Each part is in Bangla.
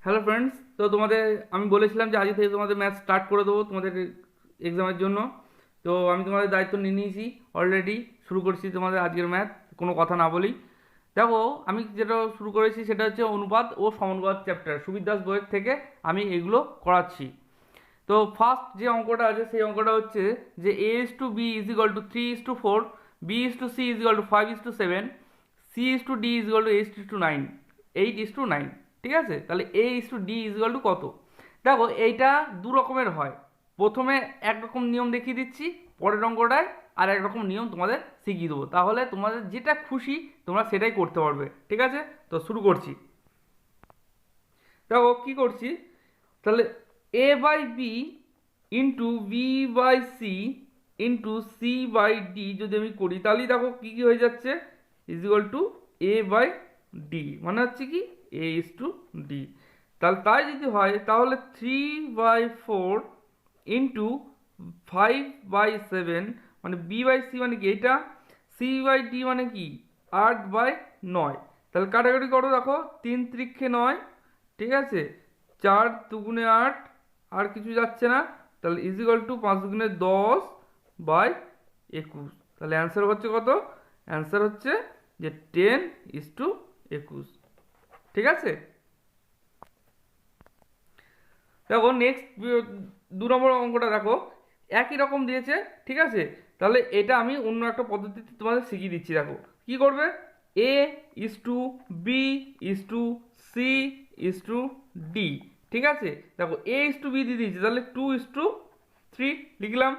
হ্যালো ফ্রেন্ডস, তো তোমাদের আমি বলেছিলাম যে আজ থেকে তোমাদের ম্যাথ স্টার্ট করে দেবো তোমাদের এক্সামের জন্য। তো আমি তোমাদের দায়িত্ব নিয়ে নিয়েছি অলরেডি। শুরু করছি তোমাদের আজকের ম্যাথ, কোনো কথা না বলি। দেখো, আমি যেটা শুরু করেছি সেটা হচ্ছে অনুপাত ও সমানুপাত চ্যাপ্টার, সুবির দাস বইয়ের থেকে আমি এগুলো করাচ্ছি। তো ফার্স্ট যে অঙ্কটা আছে সেই অঙ্কটা হচ্ছে যে A is to B is equal to 3:4, B is to C is equal to 5:7, C is to D is equal to 8:9, 8:9। ঠিক আছে, তাহলে A is to D is equal to কত? দেখো, এইটা দু রকমের হয়। প্রথমে একরকম নিয়ম দেখিয়ে দিচ্ছি, পরের অঙ্কটায় আর একরকম নিয়ম তোমাদের শিখিয়ে দেবো, তাহলে তোমাদের যেটা খুশি তোমরা সেটাই করতে পারবে। ঠিক আছে, তো শুরু করছি। দেখো কি করছি, তাহলে A by B into B by C into C by D যদি আমি করি, তাহলে দেখো কি কি হয়ে যাচ্ছে, is equal to A by D, মানে হচ্ছে কি এ ইজ টু ডি। তাহলে তাই যদি হয় তাহলে 3/4 ইন্টু 5/7, মানে বি বাই সি মানে কি এটা, সি বাই ডি মানে কি 8/9। তাহলে কাটাকাটি করো, দেখো 3 × 9, ঠিক আছে, 4 × 2 = 8, আর কিছু যাচ্ছে না, তাহলে ইজ ইকাল টু 5 × 10/21। তাহলে অ্যান্সার হচ্ছে কত? অ্যান্সার হচ্ছে যে 10:21। ঠিক আছে, দেখো নেক্সট 2 নম্বর অঙ্কটা দেখো, একই রকম দিয়েছে। ঠিক আছে, তাহলে এটা আমি অন্য একটা পদ্ধতিতে তোমাদের শিখিয়ে দিচ্ছি। দেখো কি করবে, A is to B is to C is to D. ঠিক আছে, দেখো এ ইস টু বি দিয়ে দিয়েছি, তাহলে 2:3 লিখলাম।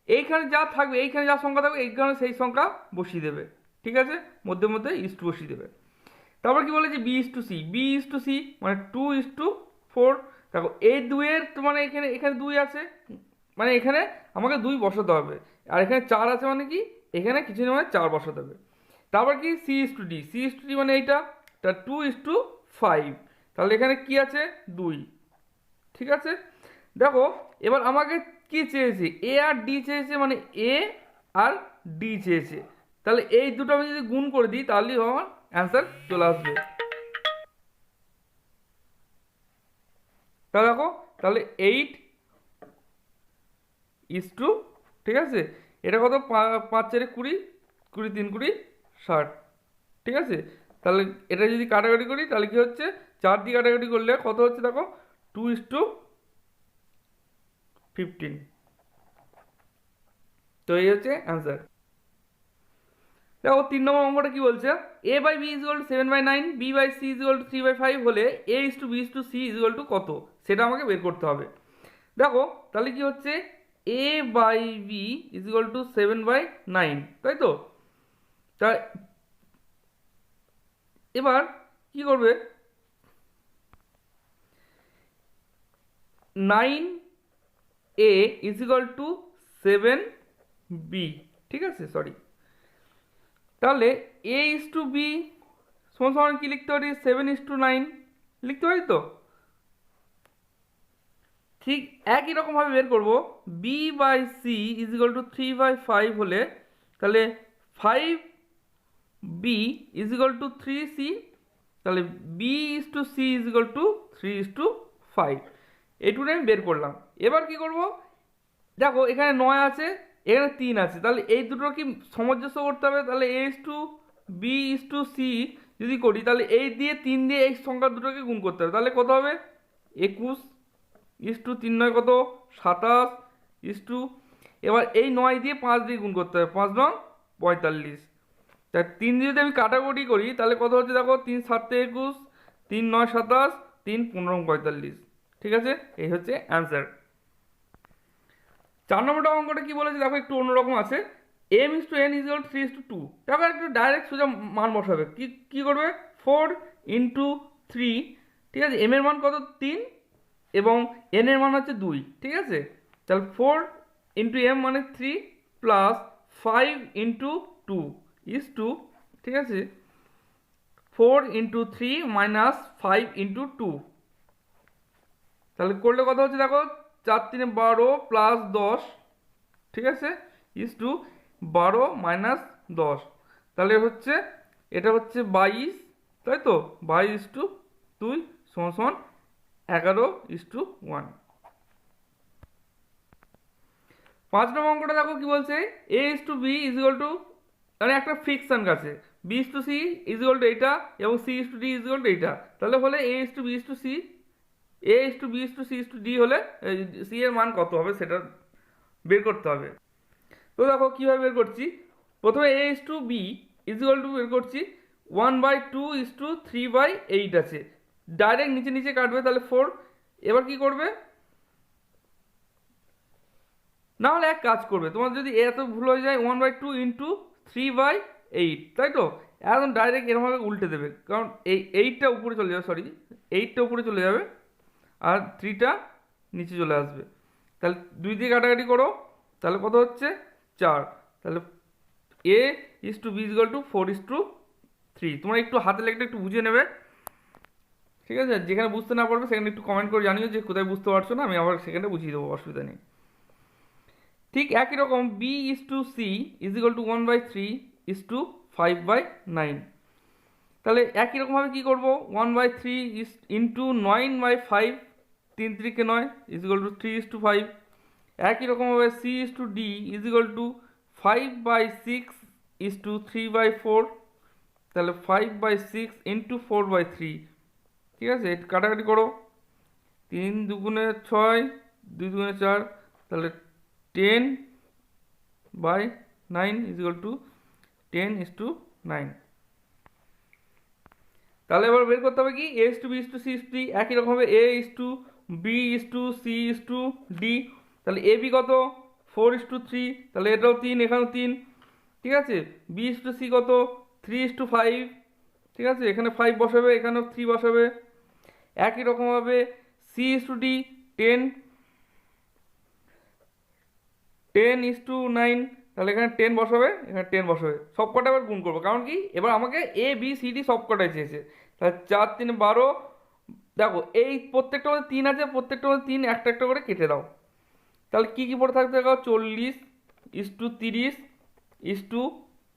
এইখানে যা থাকবে, এইখানে যা সংখ্যা থাকবে এইখানে সেই সংখ্যা বসিয়ে দেবে। ঠিক আছে, মধ্যে মধ্যে ইস টু বসিয়ে দেবে। তারপর কি বলেছে, B is to C, B is to C মানে 2:4। দেখো এই দুইয়ের তো মানে এখানে এখানে 2 আছে, মানে এখানে আমাকে 2 বসাতে হবে, আর এখানে 4 আছে মানে কি এখানে কিছু না, মানে 4 বসাতে হবে। তারপর কি C is to D, C is to D মানে এইটা, তা 2:5। তাহলে এখানে কি আছে 2। ঠিক আছে, দেখো এবার আমাকে কি চেয়েছে, এ আর ডি চেয়েছে, মানে এ আর ডি চেয়েছে। তাহলে এই দুটো আমি যদি গুণ করে দিই তাহলেই আমার অ্যান্সার চলে আসবে। তাহলে দেখো, তাহলে 8:, ঠিক আছে, এটা কত, 5 × 4 = 20, 20 × 3 = 60। ঠিক আছে, তাহলে এটা যদি কাটাকাটি করি তাহলে কি হচ্ছে, 4 দিয়ে কাটাকাটি করলে কত হচ্ছে দেখো, 2:15। তো এই হচ্ছে অ্যান্সার। দেখো 3 নম্বর অঙ্কটা কি বলছে, A by B is equal to 7/9, B by C is equal to 3/5 হলে A is to B is to C is equal to কত, সেটা আমাকে বের করতে হবে। দেখো তাহলে কি হচ্ছে, A by B is equal to 7/9, তাই তো। তা এবার কি করবে, 9a is equal two 7b। ঠিক আছে, সরি, তাহলে এ ইজ টু বি সমান সমান কি লিখতে পারি, 7:9 লিখতে পারি তো। ঠিক একই রকমভাবে বের করব, B by C is equal to 3/5 হলে, তাহলে 5b is equal to 3c, তাহলে B is to C is equal to 3:5। এইটুকুই আমি বের করলাম। এবার কি করব, দেখো এখানে 9 আছে, এখানে 3 আছে, তাহলে এই দুটো কি সামঞ্জস্য করতে হবে। তাহলে A is to B is to C যদি করি, তাহলে এই দিয়ে 3 দিয়ে এই সংখ্যা দুটোকে গুণ করতে হবে, তাহলে কত হবে 21 ইজ টু 3 × 9 কত 27 ইজ টু, এবার এই 9 দিয়ে 5 দিয়ে গুণ করতে হবে, 5 × 9 = 45। তা 3 দিয়ে যদি আমি কাটাকুটি করি তাহলে কত হচ্ছে দেখো, 3 × 7 = 21, 3 × 9 = 27, 3 × 15 = 45। ঠিক আছে, এই হচ্ছে অ্যান্সার। 4 নম্বরটা অঙ্কটা কি বলেছে দেখো, একটু অন্যরকম আছে, m is to n is equal to 3:2। দেখো একটু ডাইরেক্ট সোজা মান বসাবে, কি কি করবে, 4 × 3। ঠিক আছে, m এর মান কত 3 এবং n এর মান হচ্ছে 2। ঠিক আছে, তাহলে 4 × m মানে 3 প্লাস 5 × 2 ইজ 2। ঠিক আছে, 4 × 3 মাইনাস 5 × 2, তাহলে করলে কত হচ্ছে দেখো, 4 × 3 = 12 প্লাস 10। ঠিক আছে, ইজ টু 12 মাইনাস 10, তাহলে হচ্ছে এটা হচ্ছে 22, তাই তো, 22:2 = 11:1। 5 নম্বর অঙ্কটা দেখো কি বলছে, a is to b is equal to, মানে একটা ফিকশন আছে, b is to c is equal to এটা এবং c is to d is equal to এটা, তাহলে হলে a is to b is to c, a is to b is to c is to d হলে c এর মান কত হবে সেটা বের করতে হবে। তো দেখো কীভাবে বের করছি, প্রথমে a is to b is equal to বের করছি 1/2 is to 3/8 আছে, ডাইরেক্ট নিচে নিচে কাটবে তাহলে 4। এবার কি করবে, না হলে এক কাজ করবে, তোমার যদি এত ভুল হয়ে যায় 1/2 ইন্টু 3/8, তাই তো একদম ডাইরেক্ট এরকমভাবে উল্টে দেবে, কারণ এই 8টা উপরে চলে যাবে, সরি 8টা উপরে চলে যাবে আর 3টা নিচে চলে আসবে, তাহলে 2 দিয়ে কাটাকাটি করো, তাহলে কত হচ্ছে 4, তাহলে a is to b is equal to 4:3। তোমরা একটু হাতে লেখটা একটু বুঝে নেবে, ঠিক আছে, যেখানে বুঝতে না পারবে সেখানে একটু কমেন্ট করে জানিও যে কোথায় বুঝতে পারছো না, আমি আবার সেখানে বুঝিয়ে দেবো, অসুবিধা নেই। ঠিক একই রকম b is to c is equal to 1/3 is to 5/9, তাহলে একই রকমভাবে কী করবো, 1/3 is into 9/5, 3 3 9 is equal to 3 is to 5। একই রকমভাবে c is to d is equal to 5/6 is to 3/4, তাহলে 5/6 into 4/3, ঠিক আছে, কাটাকাটি করো, 3 2 6 2 2 4, তাহলে 10/9 is equal to 10:9। তাহলে এবার বের করতে হবে কি, a is to b is to c is to d, একই রকম হবে a is to b is to c is to d, তাহলে a b কত 4:3, তাহলে এটাও 3 এখানেও 3, ঠিক আছে, b is to c কত 3:5, ঠিক আছে, এখানে 5 বসাবে এখানেও 3 বসাবে। একই রকমভাবে c is to d 10:9, তাহলে এখানে 10 বসাবে এখানে 10 বসাবে, সব কটা এবার গুণ করবো, কারণ কি এবার আমাকে এ বি সি ডি সব কটাই চেয়েছে, তাহলে 4 3 12। দেখো এই প্রত্যেকটা মধ্যে 3 আছে, প্রত্যেকটা মধ্যে 3 একটা একটা করে কেটে দাও, তাহলে কি কি পড়ে থাকতে দেখো 40 is to 30 is to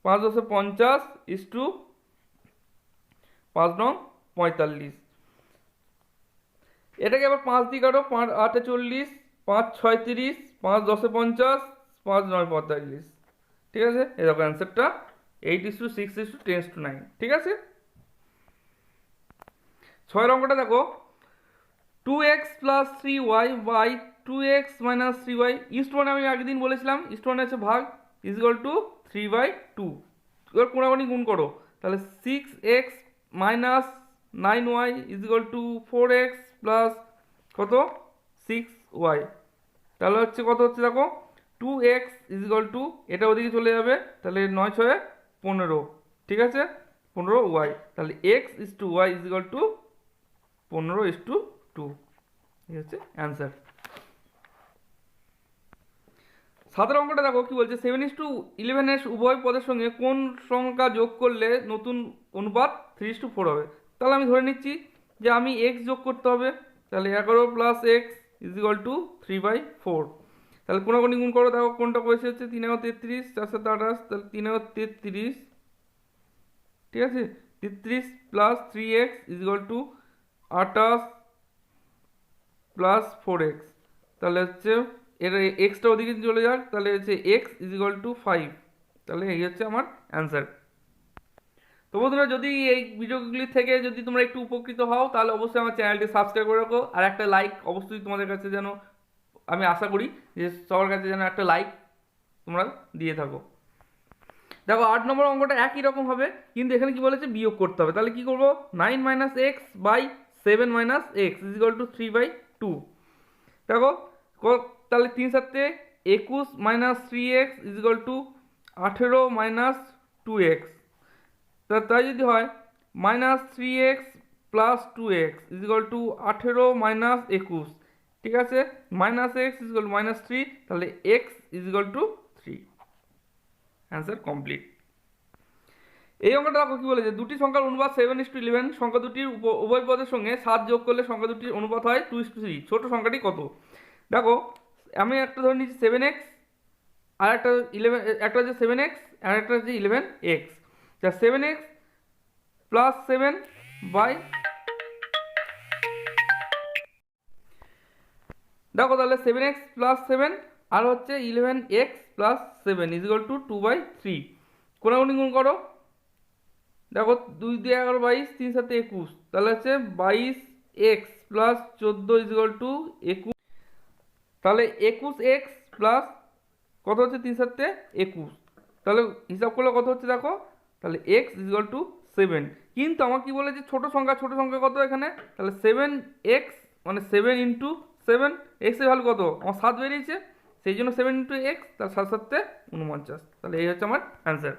5 10 50 is to 5 9 45। এটাকে আবার 5 দিয়ে কাটো, 5 8 40, 5 6 30, 5 10 50, 5 9 45, ঠিক আছে, এরকম অ্যান্সারটা 8:6:10:9, ঠিক আছে। 6 অঙ্কটা দেখো 2x plus 3y by 2x minus 3y east one, আমি আগের দিন বলেছিলাম ইস্ট ওয়ান আছে ভাগ ইজ ইকুয়াল টু 3/2। এবার কোনাকুনি গুণ করো, তাহলে 6x minus 9y is equal two 4x plus কত 6y, তাহলে হচ্ছে কত হচ্ছে দেখো 2x ইজ ইকুয়াল টু, এটা ওদিকে চলে যাবে, তাহলে 9 6 15, ঠিক আছে, 15y, তাহলে x is to y is equal to 15:2, এই হচ্ছে অ্যান্সার। 7 অঙ্কটা দেখো কি বলছে, 7:11 এর উভয় পদের সঙ্গে কোন সংখ্যা যোগ করলে নতুন অনুপাত 3:4 হবে। তাহলে আমি ধরে নিচ্ছি যে আমি x যোগ করতে হবে, তাহলে 11 plus x is equal two 3/4, তাহলে কোনাকুনি গুণ করো, দেখো কোনটা করেছে হচ্ছে 3 × 33 4 7 28, তাহলে 3 × 33, ঠিক আছে, 33 plus 3x is equal two 28 plus 4x, তাহলে হচ্ছে এর এক্সটা ওদিকে চলে যাক, তাহলে হচ্ছে এক্স ইজ ইকুয়াল টু 5, তাহলে এই হচ্ছে আমার অ্যান্সার। তো বন্ধুরা যদি এই ভিডিওগুলি থেকে যদি তোমরা একটু উপকৃত হও তাহলে অবশ্যই আমার চ্যানেলটি সাবস্ক্রাইব করে রাখো, আর একটা লাইক অবশ্যই তোমাদের কাছে যেন, আমি আশা করি যে সবার কাছে যেন একটা লাইক তোমরা দিয়ে থাকো। দেখো 8 নম্বর অঙ্কটা একই রকম হবে, কিন্তু এখানে কি বলেছে বিয়োগ করতে হবে, তাহলে কি করব 9 - x by 7 - x is equal to 3/2। দেখো তাহলে 3 7 21 - 3x is equal two 18 - 2x, তাই যদি হয় -3x plus 2x is equal two 18 - 21, ঠিক আছে, -x ইজ ইকুয়াল টু -3, তাহলে x is equal two 3, answer complete. এই অঙ্কটা দেখো কি বলেছে, দুটি সংখ্যার অনুপাত 7:11, সংখ্যা দুটির উভয় পদের সঙ্গে 7 যোগ করলে সংখ্যা দুটির অনুপাত হয় 2:3, ছোট সংখ্যাটি কত। দেখো আমি একটা ধরে নিচ্ছি 7x, আর একটা 11, একটা হচ্ছে 7x আর একটা হচ্ছে 11x, যা 7x প্লাস 7 বাই দেখো তাহলে 7x প্লাস 7 আর হচ্ছে 11x plus 7 is equal two 2/3। কোনাকুনি গুণ করো, দেখো 2 দিয়ে 11 22, 3 7 21, তাহলে হচ্ছে 22x plus 14 is equal two 21। তাহলে 21x প্লাস কত হচ্ছে 3 7 21, তাহলে হিসাব করলে কত হচ্ছে দেখো, তাহলে x ইজ ইকুয়াল টু 7। কিন্তু আমার কি বলে যে ছোট সংখ্যা কত এখানে, তাহলে 7x মানে 7 ইন্টু 7, x এর ভ্যালু কত আমার 7 বেরিয়েছে, সেই জন্য 7 ইন্টু এক্স, তার 7 7 49। তাহলে এই হচ্ছে আমার অ্যান্সার।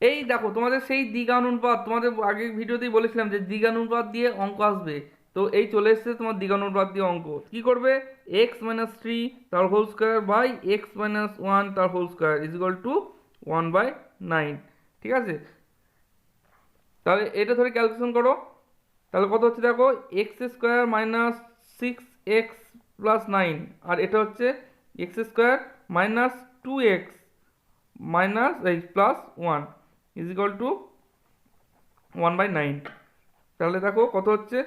এই দেখো তোমাদের সেই দ্বিঘানুপাত, তোমাদের আগের ভিডিওতেই বলেছিলাম যে দ্বিঘানুপাত দিয়ে অঙ্ক আসবে, তো এই চলে এসেছে তোমার দ্বিঘানুপাত দিয়ে অঙ্ক। কি করবে, x মাইনাস 3 তার whole square by x minus 1 তার whole square is equal to 1/9। ঠিক আছে, তাহলে এটা ধরে ক্যালকুলেশন করো, তাহলে কত হচ্ছে দেখো, x square minus 6x plus 9, আর এটা হচ্ছে x square minus 2x minus এই প্লাস 1 ইজ ইকুয়াল টু 1/9। তাহলে দেখো কত হচ্ছে,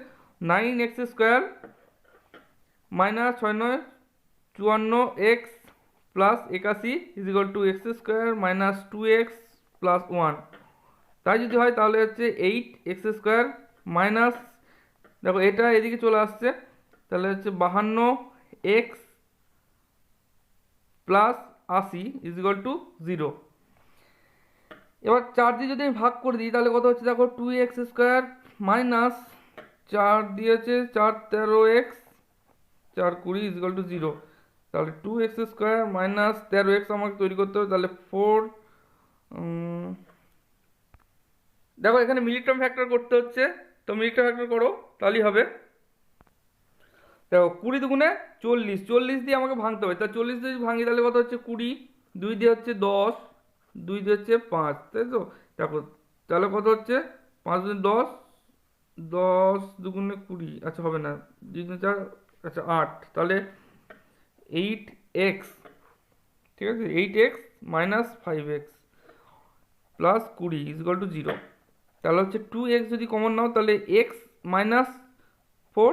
9x square minus 6 9 54x plus 81 is equal two x square minus 2x plus 1। তাই যদি হয় তাহলে হচ্ছে 8x স্কোয়ার মাইনাস, দেখো এটা এদিকে চলে আসছে, তাহলে হচ্ছে 52x plus 80 is equal two 0। এবার 4 দিয়ে যদি আমি ভাগ করে দিই তাহলে কত হচ্ছে দেখো, 2x স্কোয়ার মাইনাস 4 দিয়েছে 4 13x 4 20 ইজ ইকুয়াল টু 0। তাহলে 2x স্কোয়ার মাইনাস 13x আমাকে তৈরি করতে হবে, তাহলে 4, দেখো এখানে মিলিট টার্ম ফ্যাক্টর করতে হচ্ছে, তো মিলিট টার্ম ফ্যাক্টর করো তাহলেই হবে। দেখো 20 দুগুণে 40, 40 দিয়ে আমাকে ভাঙতে হবে, তাহলে 40 দিয়ে ভাঙি তাহলে কত হচ্ছে 20, 2 দিয়ে হচ্ছে 10, 2 দিয়ে হচ্ছে 5, তাই তো। দেখো তাহলে কত হচ্ছে 5 দুগুণে 10, 10 দুগুণে 20, আচ্ছা হবে না, 2 দুগুণে 4, আচ্ছা 8, তাহলে 8x, ঠিক আছে, 8x minus 5x plus 20 is equal two 0। তাহলে হচ্ছে 2x যদি কমন নাও তাহলে x মাইনাস 4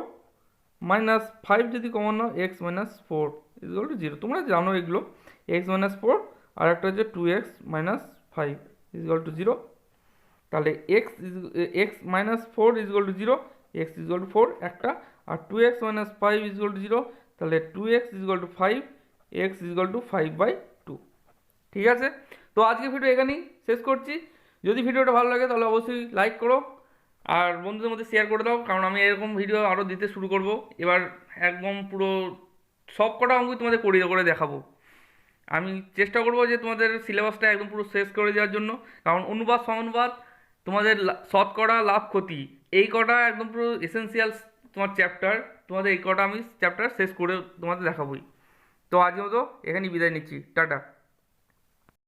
মাইনাস 5 যদি common now x minus 4 is equal two 0। তোমরা জানো এগুলো, x মাইনাস 4 আর একটা হচ্ছে 2x minus 5 is equal two 0। তাহলে x minus 4 is equal two 0, x is equal two 4 একটা, আর 2x minus 5 is equal two 0, তাহলে 2x is equal two 5, x is equal two 5/2। ঠিক আছে, তো আজকের ভিডিও এখানেই শেষ করছি। যদি ভিডিওটা ভালো লাগে তাহলে অবশ্যই লাইক করো আর বন্ধুদের মধ্যে শেয়ার করে দাও, কারণ আমি এরকম ভিডিও আরও দিতে শুরু করব। এবার একদম পুরো সব কটা অঙ্কই তোমাদের করে দেখাবো। আমি চেষ্টা করবো যে তোমাদের সিলেবাসটা একদম পুরো শেষ করে দেওয়ার জন্য, কারণ অনুবাদ সমানুবাদ তোমাদের শতকরা লাভ ক্ষতি এই কটা একদম পুরো এসেন্সিয়াল তোমার চ্যাপ্টার, তোমাদের এই কটা আমি চ্যাপ্টার শেষ করে তোমাদের দেখাবোই। তো আজকের মতো এখানেই বিদায় নিচ্ছি, টাটা।